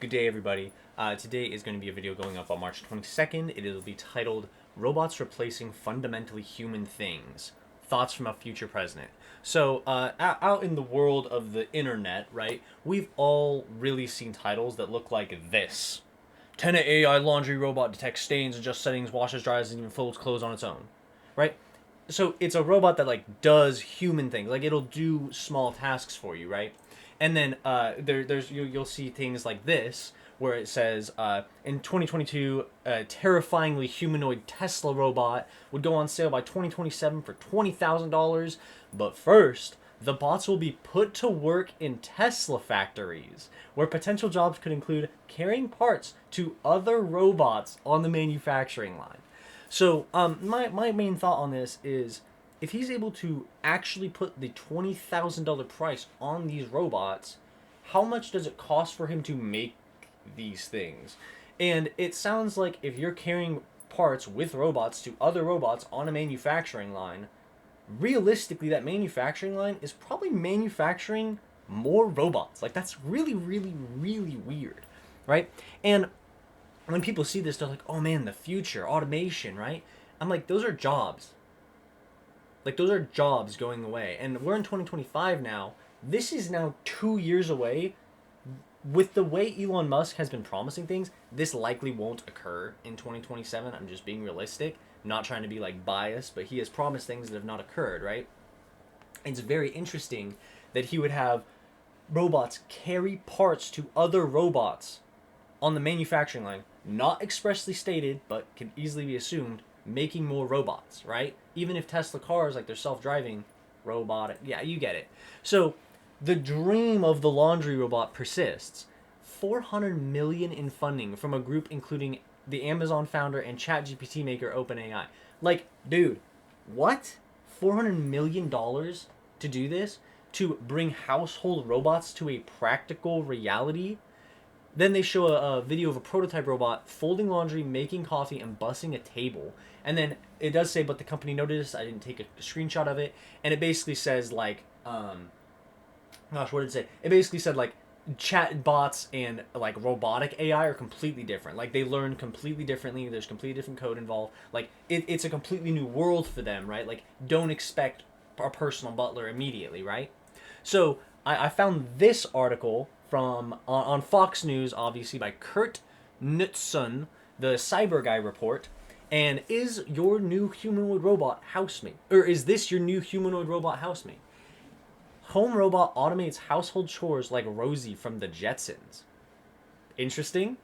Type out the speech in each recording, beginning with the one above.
Good day, everybody. Today is going to be a video going up on March 22nd. It will be titled, Robots Replacing Fundamentally Human Things. Thoughts from a Future President. So, out in the world of the internet, right, we've all really seen titles that look like this. Tenet AI laundry robot detects stains, adjusts settings, washes, dries, and even folds clothes on its own. Right? So, it's a robot that, like, does human things. Like, it'll do small tasks for you, right? And then you'll see things like this, where it says, in 2022, a terrifyingly humanoid Tesla robot would go on sale by 2027 for $20,000. But first, the bots will be put to work in Tesla factories, where potential jobs could include carrying parts to other robots on the manufacturing line. So, my main thought on this is, if he's able to actually put the $20,000 price on these robots, how much does it cost for him to make these things? And it sounds like if you're carrying parts with robots to other robots on a manufacturing line, realistically that manufacturing line is probably manufacturing more robots. Like, that's really, really, really weird, right? And when people see this, they're like, oh man, the future, automation, right? I'm like, those are jobs. Like, those are jobs going away. And we're in 2025 now. This is now 2 years away. With the way Elon Musk has been promising things, this likely won't occur in 2027. I'm just being realistic. Not trying to be, like, biased, but he has promised things that have not occurred, right? It's very interesting that he would have robots carry parts to other robots on the manufacturing line. Not expressly stated, but can easily be assumed, making more robots, right? Even if Tesla cars, like, they're self-driving, robotic, yeah, you get it. So the dream of the laundry robot persists. 400 million in funding from a group including the Amazon founder and ChatGPT maker OpenAI. Like, dude, what? $400 million to do this? To bring household robots to a practical reality? Then they show a video of a prototype robot folding laundry, making coffee, and bussing a table. And then it does say, but the company noticed. I didn't take a screenshot of it. And it basically says, like, gosh, what did it say? It basically said, like, chat bots and, like, robotic AI are completely different. Like, they learn completely differently. There's completely different code involved. Like, it's a completely new world for them, right? Like, don't expect a personal butler immediately, right? So I found this article from on Fox News, obviously, by Kurt Knutson, the Cyber Guy report. And is your new humanoid robot housemate? Or is this your new humanoid robot housemate? Home robot automates household chores like Rosie from the Jetsons. Interesting.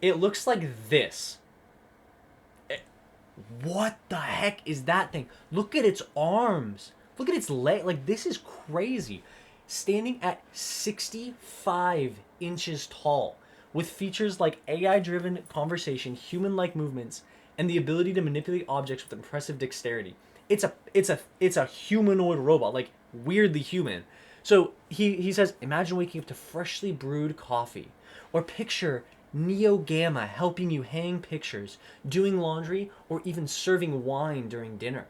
It looks like this. What the heck is that thing? Look at its arms. Look at its leg. Like, this is crazy. Standing at 65 inches tall, with features like AI-driven conversation, human-like movements, and the ability to manipulate objects with impressive dexterity. It's a humanoid robot, like, weirdly human. So he says, imagine waking up to freshly brewed coffee, or picture Neo Gamma helping you hang pictures, doing laundry, or even serving wine during dinner.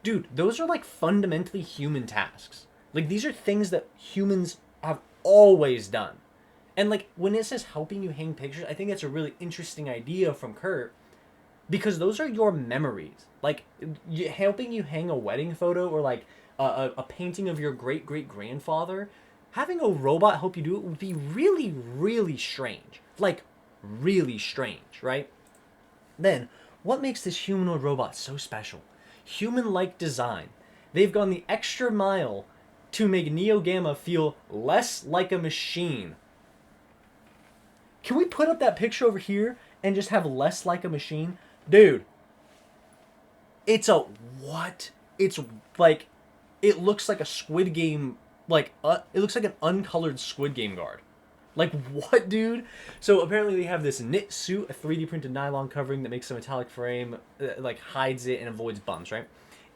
Dude, those are, like, fundamentally human tasks. Like, these are things that humans have always done. And, like, when it says helping you hang pictures, I think that's a really interesting idea from Kurt, because those are your memories. Like, helping you hang a wedding photo, or, like, a painting of your great-great-grandfather, having a robot help you do it would be really, really strange. Like, really strange, right? Then, what makes this humanoid robot so special? Human-like design. They've gone the extra mile to make Neo Gamma feel less like a machine. Can we put up that picture over here and just have less like a machine? Dude, it's a what? It's like, it looks like a Squid Game, like, it looks like an uncolored Squid Game guard. Like, what, dude? So apparently they have this knit suit, a 3D printed nylon covering that makes a metallic frame, like, hides it and avoids bumps, right?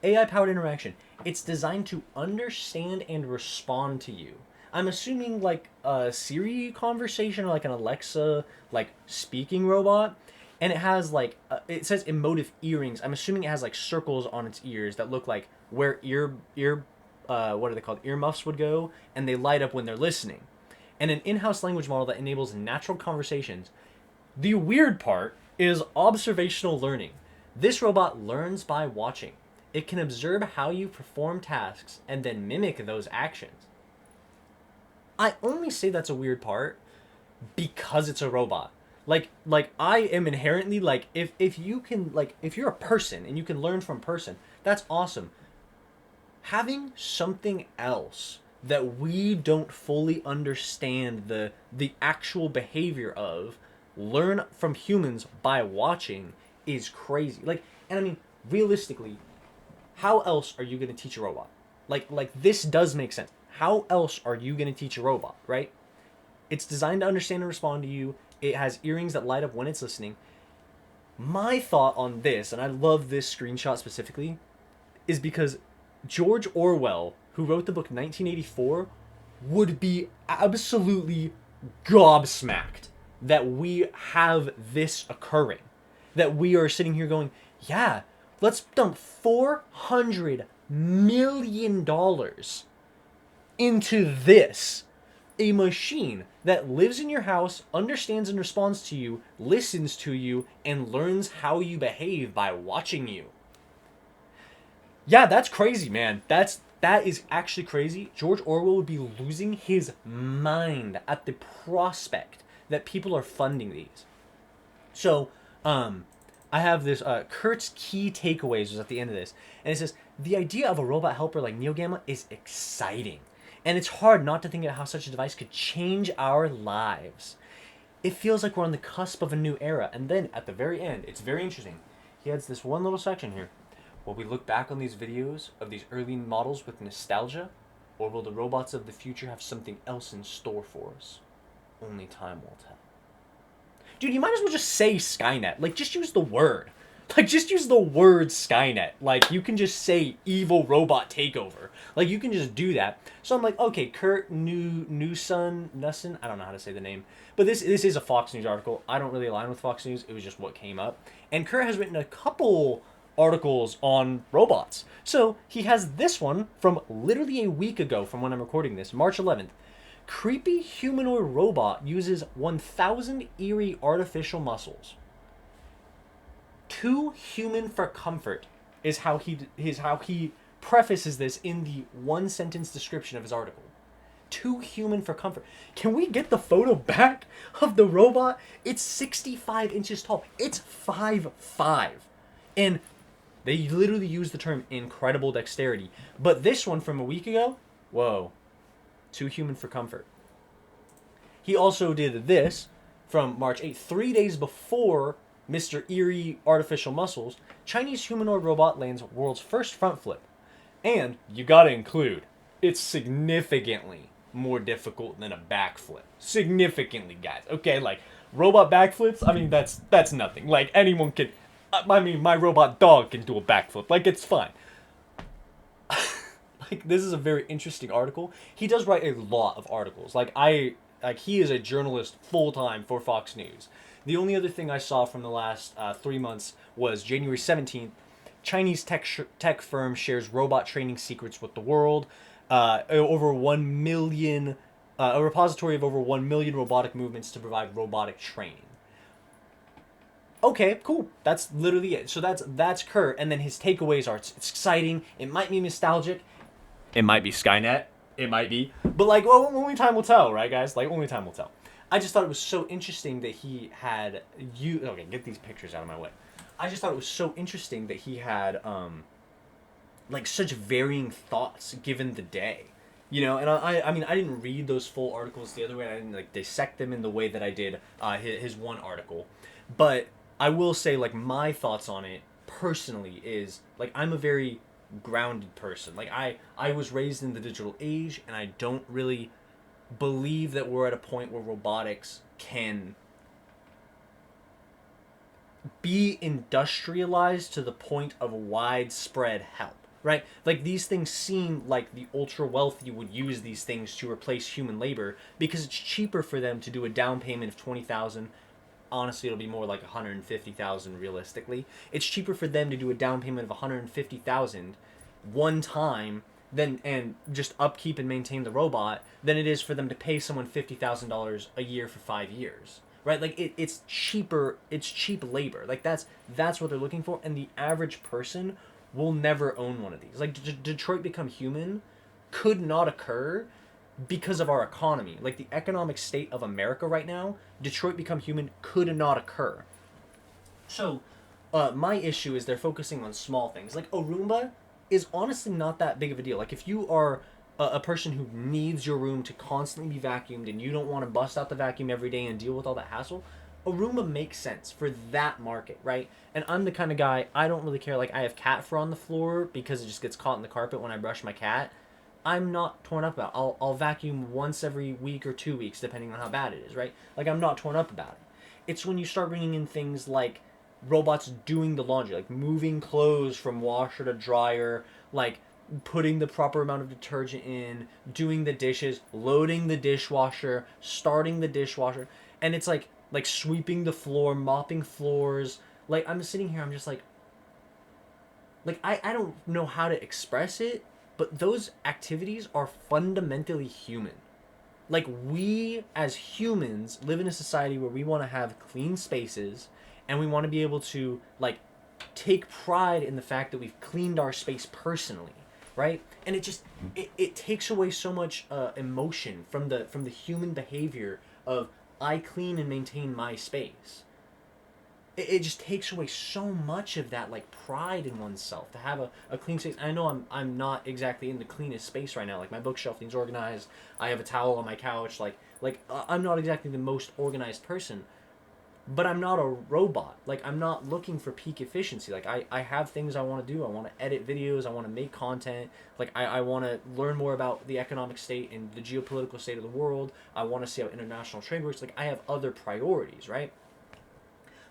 AI-powered interaction. It's designed to understand and respond to you. I'm assuming, like, a Siri conversation, or like an Alexa, like, speaking robot. And it has, like, it says emotive earrings. I'm assuming it has, like, circles on its ears that look like where what are they called? Earmuffs would go, and they light up when they're listening. and an in-house language model that enables natural conversations. The weird part is observational learning. This robot learns by watching. It can observe how you perform tasks and then mimic those actions. I only say that's a weird part because it's a robot. Like I am inherently like, if you can, like, if you're a person and you can learn from person, that's awesome. Having something else that we don't fully understand the actual behavior of, learn from humans by watching, is crazy. Like, and I mean, realistically, how else are you going to teach a robot? Like this does make sense. How else are you going to teach a robot, right? It's designed to understand and respond to you. It has earrings that light up when it's listening. My thought on this, and I love this screenshot specifically, is because George Orwell, who wrote the book 1984, would be absolutely gobsmacked that we have this occurring. That we are sitting here going, yeah, let's dump $400 million into this. A machine that lives in your house, understands and responds to you, listens to you, and learns how you behave by watching you. Yeah, that's crazy, man. That is actually crazy. George Orwell would be losing his mind at the prospect that people are funding these. So, I have this, Kurt's key takeaways was at the end of this. And it says, the idea of a robot helper like Neo Gamma is exciting. And it's hard not to think of how such a device could change our lives. It feels like we're on the cusp of a new era. And then at the very end, it's very interesting. He adds this one little section here. Will we look back on these videos of these early models with nostalgia? Or will the robots of the future have something else in store for us? Only time will tell. Dude, you might as well just say Skynet. Like, just use the word. Like, just use the word Skynet. Like, you can just say evil robot takeover. Like, you can just do that. So I'm like, okay, Kurt Newson, I don't know how to say the name. But this is a Fox News article. I don't really align with Fox News. It was just what came up. And Kurt has written a couple articles on robots. So he has this one from literally a week ago from when I'm recording this, March 11th. Creepy humanoid robot uses 1,000 eerie artificial muscles. Too human for comfort is how he prefaces this in the one sentence description of his article. Too human for comfort. Can we get the photo back of the robot? It's 65 inches tall. It's 5'5". And they literally use the term incredible dexterity. But this one from a week ago, whoa, too human for comfort. He also did this from March 8th, 3 days before Mr. Eerie Artificial Muscles. Chinese humanoid robot lands world's first front flip. And you gotta include, it's significantly more difficult than a backflip. Significantly, guys. Okay, like, robot backflips, I mean, that's nothing. Like, anyone can, I mean, my robot dog can do a backflip. Like, it's fine. Like, this is a very interesting article. He does write a lot of articles. Like, he is a journalist full-time for Fox News. The only other thing I saw from the last 3 months was January 17th. Chinese tech firm shares robot training secrets with the world. Over 1 million, a repository of over 1 million robotic movements to provide robotic training. Okay, cool. That's literally it. So that's Kurt, and then his takeaways are it's exciting. It might be nostalgic. It might be Skynet. It might be. But, like, well, only time will tell, right, guys? Like, only time will tell. I just thought it was so interesting that he had okay, get these pictures out of my way. I just thought it was so interesting that he had like such varying thoughts given the day. You know, and I mean, I didn't read those full articles the other way. I didn't, like, dissect them in the way that I did his one article. But I will say, like, my thoughts on it personally is, like, I'm a very grounded person. Like, I was raised in the digital age, and I don't really believe that we're at a point where robotics can be industrialized to the point of widespread help, right? Like, these things seem like the ultra wealthy would use these things to replace human labor because it's cheaper for them to do a down payment of 20,000. Honestly, it'll be more like 150,000 realistically. It's cheaper for them to do a down payment of 150,000 one time and just upkeep and maintain the robot than it is for them to pay someone $50,000 a year for 5 years, right? Like it's cheaper, it's cheap labor. Like that's what they're looking for, and the average person will never own one of these. Like Detroit Become Human could not occur because of our economy. Like the economic state of America right now, Detroit Become Human could not occur. So, my issue is they're focusing on small things. Like a Roomba is honestly not that big of a deal. Like if you are a person who needs your room to constantly be vacuumed and you don't want to bust out the vacuum every day and deal with all that hassle, a Roomba makes sense for that market, right? And I'm the kind of guy, I don't really care. Like I have cat fur on the floor because it just gets caught in the carpet when I brush my cat. I'm not torn up about it. I'll vacuum once every week or 2 weeks, depending on how bad it is, right? Like I'm not torn up about it. It's when you start bringing in things like robots doing the laundry, like moving clothes from washer to dryer, like putting the proper amount of detergent in, doing the dishes, loading the dishwasher, starting the dishwasher, and it's like sweeping the floor, mopping floors. Like I'm sitting here, I'm just like I don't know how to express it, but those activities are fundamentally human. Like we as humans live in a society where we want to have clean spaces and we want to be able to like take pride in the fact that we've cleaned our space personally, right? And it just it takes away so much emotion from the human behavior of I clean and maintain my space. It just takes away so much of that like pride in oneself to have a clean space. I know I'm not exactly in the cleanest space right now. Like my bookshelf needs organized. I have a towel on my couch. I'm not exactly the most organized person, but I'm not a robot. Like I'm not looking for peak efficiency. Like I have things I want to do. I want to edit videos. I want to make content. Like I want to learn more about the economic state and the geopolitical state of the world. I want to see how international trade works. Like I have other priorities, right?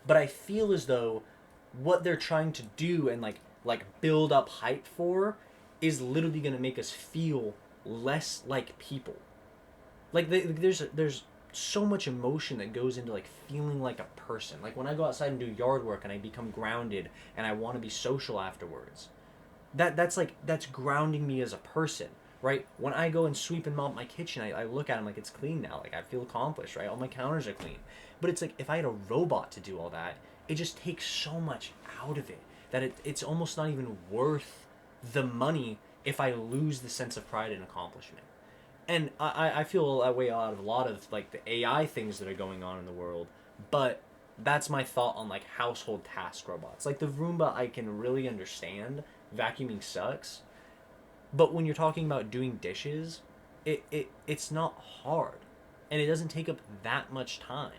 But I feel as though what they're trying to do and like build up hype for is literally going to make us feel less like people. Like there's so much emotion that goes into like feeling like a person. Like when I go outside and do yard work and I become grounded and I want to be social afterwards. That's grounding me as a person, right? When I go and sweep and mop my kitchen, I look at it like it's clean now. Like I feel accomplished, right? All my counters are clean. But it's like if I had a robot to do all that, it just takes so much out of it that it's almost not even worth the money if I lose the sense of pride and accomplishment. And I feel that way out of a lot of like the AI things that are going on in the world, but that's my thought on like household task robots. Like the Roomba I can really understand. Vacuuming sucks. But when you're talking about doing dishes, it's not hard. And it doesn't take up that much time.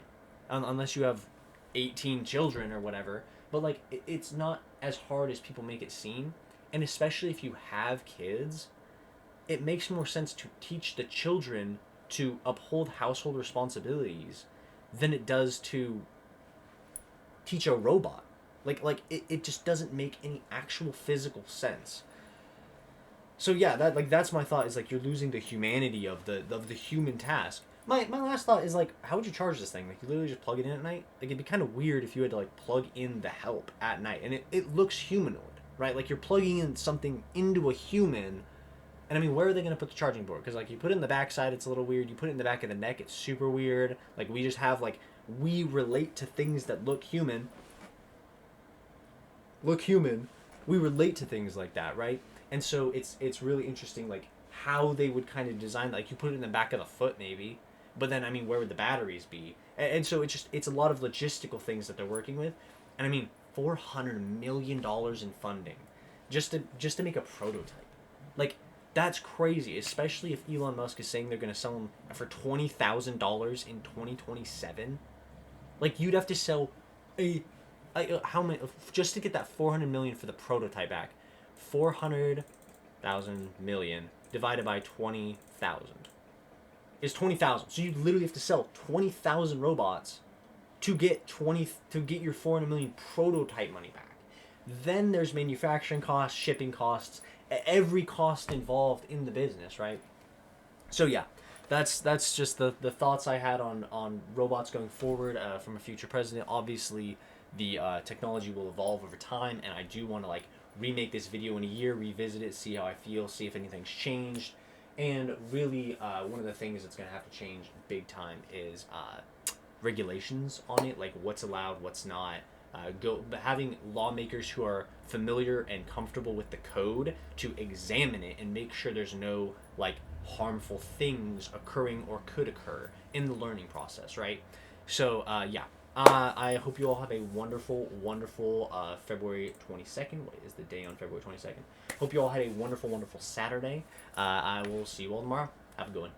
Unless you have 18 children or whatever. But like it's not as hard as people make it seem. And especially if you have kids, it makes more sense to teach the children to uphold household responsibilities than it does to teach a robot. It just doesn't make any actual physical sense. So yeah, that's my thought is like you're losing the humanity of the human task. My last thought is like how would you charge this thing? Like you literally just plug it in at night? Like it'd be kind of weird if you had to like plug in the help at night. And it looks humanoid, right? Like you're plugging in something into a human. And I mean, where are they going to put the charging board? Because like you put it in the backside, it's a little weird. You put it in the back of the neck, it's super weird. Like we just have like we relate to things that look human. We relate to things like that, right? And so it's really interesting like how they would kind of design, like you put it in the back of the foot maybe, but then I mean where would the batteries be? And so it's a lot of logistical things that they're working with. And I mean $400 million in funding just to make a prototype. Like that's crazy, especially if Elon Musk is saying they're going to sell them for $20,000 in 2027. Like you'd have to sell how many just to get that 400 million for the prototype back. 400,000 million divided by 20,000 is 20,000. So you literally have to sell 20,000 robots to get your 400 million prototype money back. Then there's manufacturing costs, shipping costs, every cost involved in the business, right? So yeah, that's just the thoughts I had on robots going forward from a future president. Obviously, the technology will evolve over time, and I do want to like remake this video in a year, revisit it, see how I feel, see if anything's changed. And really, one of the things that's going to have to change big time is regulations on it, like what's allowed, what's not. Having lawmakers who are familiar and comfortable with the code to examine it and make sure there's no like harmful things occurring or could occur in the learning process, right? So yeah, I hope you all have a wonderful, wonderful February 22nd. What is the day on February 22nd? Hope you all had a wonderful, wonderful Saturday. I will see you all tomorrow. Have a good one.